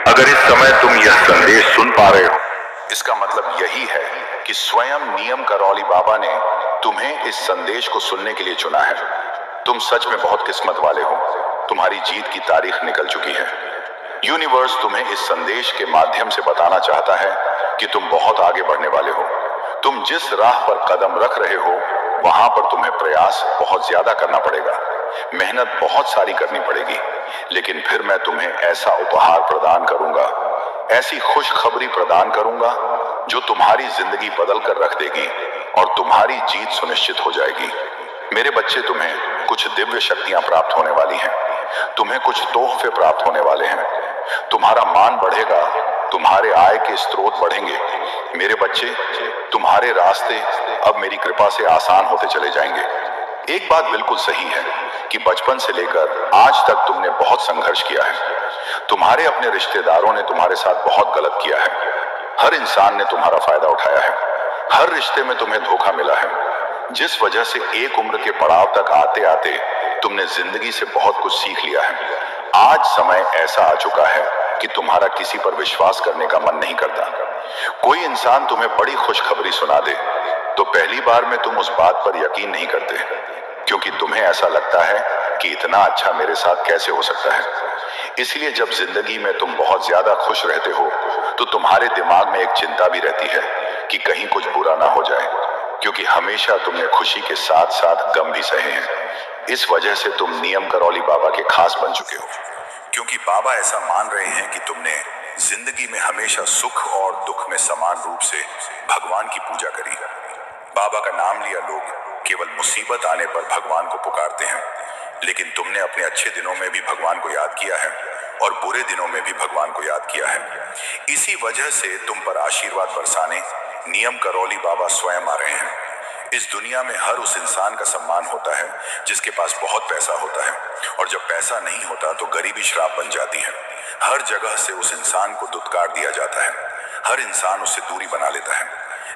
अगर इस समय तुम यह संदेश सुन पा रहे हो, इसका मतलब यही है कि स्वयं नियम करौली बाबा ने तुम्हें इस संदेश को सुनने के लिए चुना है। तुम सच में बहुत किस्मत वाले हो। तुम्हारी जीत की तारीख निकल चुकी है। यूनिवर्स तुम्हें इस संदेश के माध्यम से बताना चाहता है कि तुम बहुत आगे बढ़ने वाले हो। तुम जिस राह पर कदम रख रहे हो, वहां पर तुम्हें प्रयास बहुत ज्यादा करना पड़ेगा, मेहनत बहुत सारी करनी पड़ेगी, लेकिन फिर मैं तुम्हें ऐसा उपहार प्रदान करूंगा, ऐसी खुशखबरी प्रदान करूंगा जो तुम्हारी जिंदगी बदल कर रख देगी और तुम्हारी जीत सुनिश्चित हो जाएगी। मेरे बच्चे, तुम्हें कुछ दिव्य शक्तियां प्राप्त होने वाली हैं। तुम्हें कुछ तोहफे प्राप्त होने वाले हैं। तुम्हारा मान बढ़ेगा, तुम्हारे आय के स्रोत बढ़ेंगे। मेरे बच्चे, तुम्हारे रास्ते अब मेरी कृपा से आसान होते चले जाएंगे। एक बात बिल्कुल सही है कि बचपन से लेकर आज तक तुमने बहुत संघर्ष किया है। तुम्हारे अपने रिश्तेदारों ने तुम्हारे साथ बहुत गलत किया है। हर इंसान ने तुम्हारा फायदा उठाया है। हर रिश्ते में तुम्हें धोखा मिला है, जिस वजह से एक उम्र के पड़ाव तक आते आते तुमने जिंदगी से बहुत कुछ सीख लिया है। आज समय ऐसा आ चुका है कि तुम्हारा किसी पर विश्वास करने का मन नहीं करता। कोई इंसान तुम्हें बड़ी खुशखबरी सुना दे तो पहली बार में तुम उस बात पर यकीन नहीं करते, क्योंकि तुम्हें ऐसा लगता है कि इतना अच्छा मेरे साथ कैसे हो सकता है। इसलिए जब जिंदगी में तुम बहुत ज्यादा खुश रहते हो तो तुम्हारे दिमाग में एक चिंता भी रहती है कि कहीं कुछ बुरा ना हो जाए, क्योंकि हमेशा तुमने खुशी के साथ साथ गम भी सहे हैं। इस वजह से तुम नियम करौली बाबा के खास बन चुके हो, क्योंकि बाबा ऐसा मान रहे हैं कि तुमने जिंदगी में हमेशा सुख और दुख में समान रूप से भगवान की पूजा करी। बाबा का नाम लिया लोग केवल मुसीबत आने पर भगवान को पुकारते हैं, लेकिन तुमने अपने अच्छे दिनों में भी भगवान को याद किया है और बुरे दिनों में भी भगवान को याद किया है। इसी वजह से तुम पर आशीर्वाद बरसाने नियम करौली बाबा स्वयं आ रहे हैं। इस दुनिया में हर उस इंसान का सम्मान होता है जिसके पास बहुत पैसा होता है, और जब पैसा नहीं होता तो गरीबी श्राप बन जाती है। हर जगह से उस इंसान को दुत्कार दिया जाता है। हर इंसान उससे दूरी बना लेता है।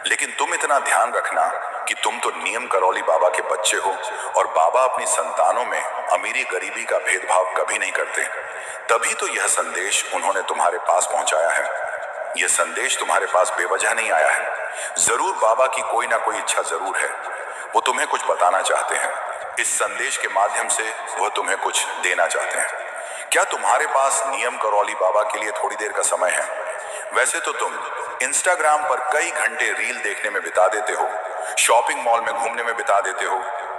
लेकिन तुम इतना ध्यान रखना कि तुम तो नियम करौली बाबा के बच्चे हो, और बाबा अपनी संतानों में अमीरी गरीबी का भेदभाव कभी नहीं करते। तभी तो यह संदेश उन्होंने तुम्हारे पास पहुंचाया है। यह संदेश तुम्हारे पास बेवजह नहीं आया है। जरूर बाबा की कोई ना कोई इच्छा जरूर है। वो तुम्हें कुछ बताना चाहते हैं। इस संदेश के माध्यम से वह तुम्हें कुछ देना चाहते हैं। क्या तुम्हारे पास नियम करौली बाबा के लिए थोड़ी देर का समय है? वैसे तो तुम इंस्टाग्राम पर कई घंटे रील देखने में बिता देते हो, शॉपिंग मॉल में घूमने में बिता देते हो,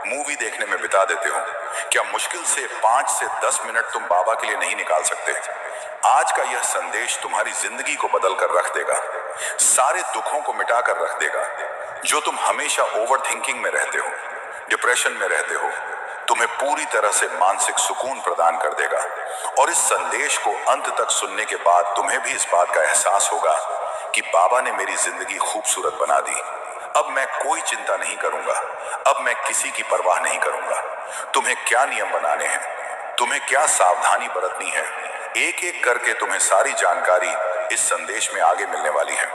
मूवी देखने में बिता देते हो। क्या मुश्किल से 5 से 10 मिनट तुम बाबा के लिए नहीं निकाल सकते? आज का यह संदेश तुम्हारी जिंदगी को बदल कर रख देगा, सारे दुखों को मिटा कर रख देगा। जो तुम हमेशा ओवर थिंकिंग में रहते हो, डिप्रेशन में रहते हो, तुम्हें पूरी तरह से मानसिक सुकून प्रदान कर देगा। और इस संदेश को अंत तक सुनने के बाद तुम्हें भी इस बात का एहसास होगा कि बाबा ने मेरी जिंदगी खूबसूरत बना दी। अब मैं कोई चिंता नहीं करूंगा। अब मैं किसी की परवाह नहीं करूंगा। तुम्हें क्या नियम बनाने हैं, तुम्हें क्या सावधानी बरतनी है, एक एक करके तुम्हें सारी जानकारी इस संदेश में आगे मिलने वाली है।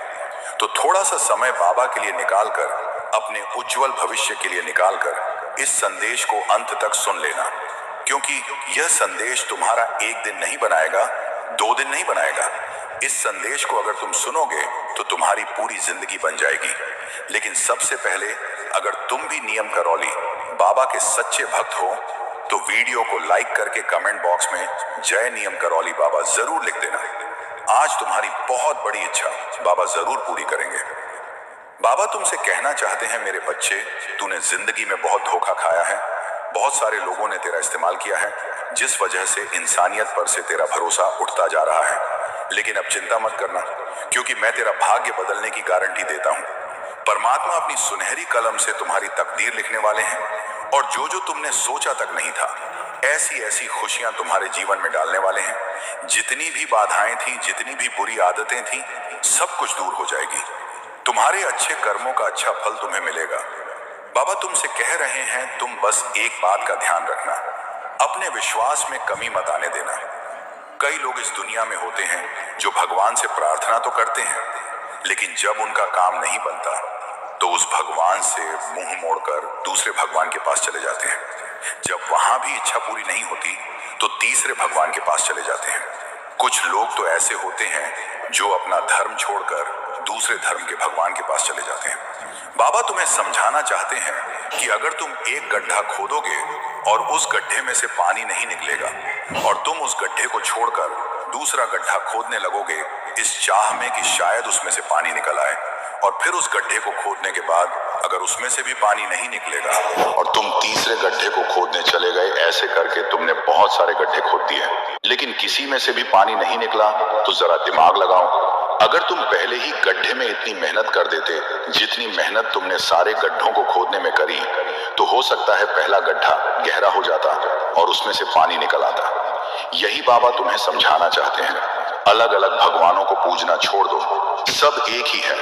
तो थोड़ा सा समय बाबा के लिए निकालकर, अपने उज्जवल भविष्य के लिए निकालकर इस संदेश को अंत तक सुन लेना, क्योंकि यह संदेश तुम्हारा एक दिन नहीं बनाएगा, 2 दिन नहीं बनाएगा। इस संदेश को अगर तुम सुनोगे तो तुम्हारी पूरी जिंदगी बन जाएगी। लेकिन सबसे पहले, अगर तुम भी नियम करौली बाबा के सच्चे भक्त हो तो वीडियो को लाइक करके कमेंट बॉक्स में जय नियम करौली बाबा जरूर लिख देना। आज तुम्हारी बहुत बड़ी इच्छा बाबा जरूर पूरी करेंगे। बाबा तुमसे कहना चाहते हैं, मेरे बच्चे, तूने जिंदगी में बहुत धोखा खाया है। बहुत सारे लोगों ने तेरा इस्तेमाल किया है, जिस वजह से इंसानियत पर से तेरा भरोसा उठता जा रहा है। लेकिन अब चिंता मत करना, क्योंकि मैं तेरा भाग्य बदलने की गारंटी देता हूं। परमात्मा अपनी सुनहरी कलम से तुम्हारी तकदीर लिखने वाले हैं, और जो जो तुमने सोचा तक नहीं था, ऐसी ऐसी खुशियां तुम्हारे जीवन में डालने वाले हैं। जितनी भी बाधाएं थी, जितनी भी बुरी आदतें थी, सब कुछ दूर हो जाएगी। तुम्हारे अच्छे कर्मों का अच्छा फल तुम्हें मिलेगा। बाबा तुमसे कह रहे हैं, तुम बस एक बात का ध्यान रखना, अपने विश्वास में कमी मत आने देना। कई लोग इस दुनिया में होते हैं जो भगवान से प्रार्थना तो करते हैं, लेकिन जब उनका काम नहीं बनता तो उस भगवान से मुंह मोड़कर दूसरे भगवान के पास चले जाते हैं। जब वहां भी इच्छा पूरी नहीं होती तो तीसरे भगवान के पास चले जाते हैं। कुछ लोग तो ऐसे होते हैं जो अपना धर्म छोड़कर दूसरे धर्म के भगवान के पास चले जाते हैं। बाबा तुम्हें समझाना चाहते हैं कि अगर तुम एक गड्ढा खोदोगे और उस गड्ढे में से पानी नहीं निकलेगा और तुम उस गड्ढे को छोड़कर दूसरा गड्ढा खोदने लगोगे इस चाह में कि शायद उसमें से पानी निकल आए, और फिर उस गड्ढे को खोदने के बाद अगर उसमें से भी पानी नहीं निकलेगा और तुम तीसरे गड्ढे को खोदने चले गए, ऐसे करके तुमने बहुत सारे गड्ढे खोद दिए लेकिन किसी में से भी पानी नहीं निकला, तो जरा दिमाग लगाओ। अगर तुम पहले ही गड्ढे में इतनी मेहनत कर देते जितनी मेहनत तुमने सारे गड्ढों को खोदने में करी, तो हो सकता है पहला गड्ढा गहरा हो जाता और उसमें से पानी निकल आता। यही बाबा तुम्हें समझाना चाहते हैं। अलग अलग भगवानों को पूजना छोड़ दो, सब एक ही है,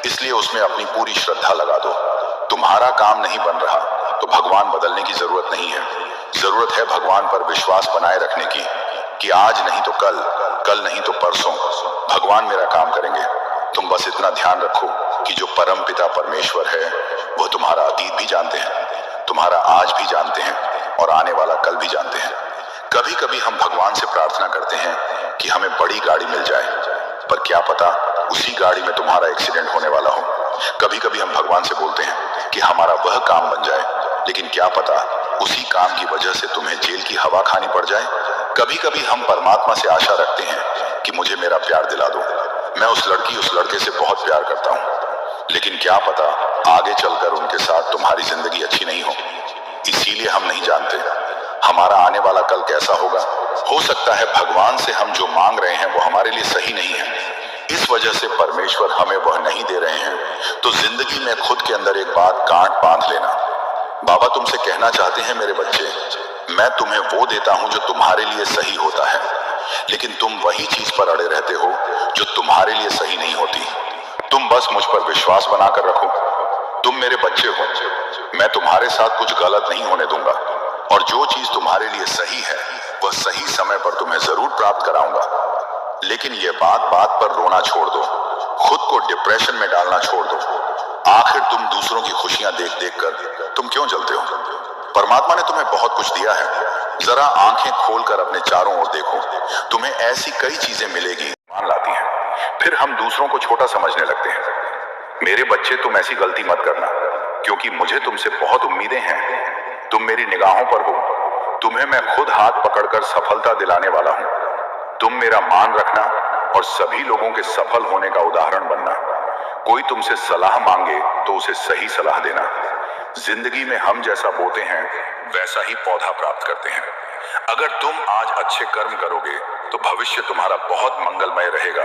इसलिए उसमें अपनी पूरी श्रद्धा लगा दो। तुम्हारा काम नहीं बन रहा तो भगवान बदलने की जरूरत नहीं है। जरूरत है भगवान पर विश्वास बनाए रखने की कि आज नहीं तो कल, कल नहीं तो परसों भगवान मेरा काम करेंगे। तुम बस इतना ध्यान रखो कि जो परम पिता परमेश्वर है वो तुम्हारा अतीत भी जानते हैं, तुम्हारा आज भी जानते हैं और आने वाला कल भी जानते हैं। कभी कभी हम भगवान से प्रार्थना करते हैं कि हमें बड़ी गाड़ी मिल जाए, पर क्या पता उसी गाड़ी में तुम्हारा एक्सीडेंट होने वाला हो। कभी कभी हम भगवान से बोलते हैं कि हमारा वह काम बन जाए, लेकिन क्या पता उसी काम की वजह से तुम्हें जेल की हवा खानी पड़ जाए। कभी कभी हम परमात्मा से आशा रखते हैं कि मुझे मेरा प्यार दिला दो, मैं उस लड़के से बहुत प्यार करता हूँ, लेकिन क्या पता आगे चलकर उनके साथ तुम्हारी जिंदगी अच्छी नहीं हो। इसीलिए हम नहीं जानते हमारा आने वाला कल कैसा होगा। हो सकता है भगवान से हम जो मांग रहे हैं वो हमारे लिए सही नहीं है, इस वजह से परमेश्वर हमें वह नहीं दे रहे हैं। तो जिंदगी में खुद के अंदर एक बात गांठ बांध लेना। बाबा तुमसे कहना चाहते हैं मेरे बच्चे, मैं तुम्हें वो देता हूं जो तुम्हारे लिए सही होता है, लेकिन तुम वही चीज पर अड़े रहते हो जो तुम्हारे लिए सही नहीं होती। तुम बस मुझ पर विश्वास बनाकर रखो। तुम मेरे बच्चे हो, मैं तुम्हारे साथ कुछ गलत नहीं होने दूंगा, और जो चीज तुम्हारे लिए सही है वह सही समय पर तुम्हें जरूर प्राप्त कराऊंगा। लेकिन ये बात बात पर रोना छोड़ दो, खुद को डिप्रेशन में डालना छोड़ दो। आखिर तुम दूसरों की खुशियां देख देख कर तुम क्यों जलते हो? परमात्मा ने तुम्हें बहुत कुछ दिया है, जरा आंखें खोलकर अपने चारों ओर देखो, तुम्हें ऐसी कई चीजें मिलेगी मान लाती हैं। फिर हम दूसरों को छोटा समझने लगते हैं। मेरे बच्चे तुम ऐसी गलती मत करना, क्योंकि मुझे तुमसे बहुत उम्मीदें हैं। तुम मेरी निगाहों पर हो, तुम्हें मैं खुद हाथ पकड़कर सफलता दिलाने वाला हूं। तुम मेरा मान रखना और सभी लोगों के सफल होने का उदाहरण बनना। कोई तुमसे सलाह मांगे तो उसे सही सलाह देना। जिंदगी में हम जैसा बोते हैं वैसा ही पौधा प्राप्त करते हैं। अगर तुम आज अच्छे कर्म करोगे तो भविष्य तुम्हारा बहुत मंगलमय रहेगा,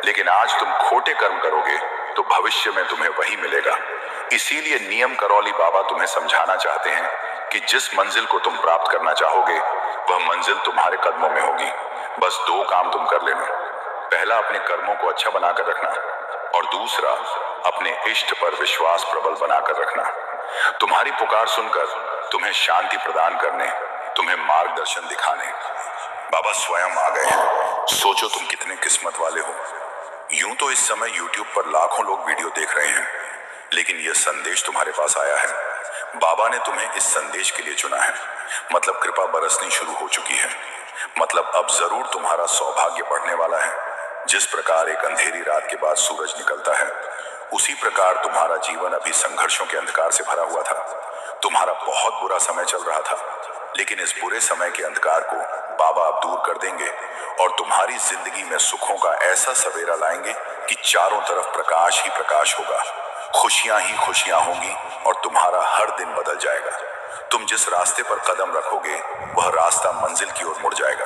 लेकिन आज तुम खोटे कर्म करोगे तो भविष्य में तुम्हें वही मिलेगा। इसीलिए नियम करौली बाबा तुम्हें समझाना चाहते हैं कि जिस मंजिल को तुम प्राप्त करना चाहोगे वह मंजिल तुम्हारे कदमों में होगी। बस दो काम तुम कर लेना, पहला अपने कर्मों को अच्छा बनाकर रखना, और दूसरा अपने इष्ट पर विश्वास प्रबल बनाकर रखना। तुम्हारी पुकार सुनकर तुम्हें शांति प्रदान करने, तुम्हें मार्गदर्शन दिखाने बाबा स्वयं आ गए हैं। सोचो तुम कितने किस्मत वाले हो। यूं तो इस समय YouTube पर लाखों लोग वीडियो देख रहे हैं, लेकिन यह संदेश तुम्हारे पास आया है। बाबा ने तुम्हें इस संदेश के लिए चुना है, मतलब कृपा बरसनी शुरू हो चुकी है। मतलब अब जरूर तुम्हारा सौभाग्य बढ़ने वाला है। जिस प्रकार एक अंधेरी रात के बाद सूरज निकलता है, उसी प्रकार तुम्हारा जीवन अभी संघर्षों के अंधकार से भरा हुआ था। तुम्हारा बहुत बुरा समय चल रहा था, लेकिन इस बुरे समय के अंधकार को बाबा अब दूर कर देंगे और तुम्हारी जिंदगी में सुखों का ऐसा सवेरा लाएंगे कि चारों तरफ प्रकाश ही प्रकाश होगा, खुशियां ही खुशियां होंगी और तुम्हारा हर दिन बदल जाएगा। तुम जिस रास्ते पर कदम रखोगे वह रास्ता मंजिल की ओर मुड़ जाएगा।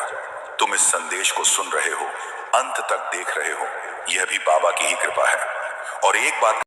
तुम इस संदेश को सुन रहे हो, अंत तक देख रहे हो, यह भी बाबा की ही कृपा है। और एक बात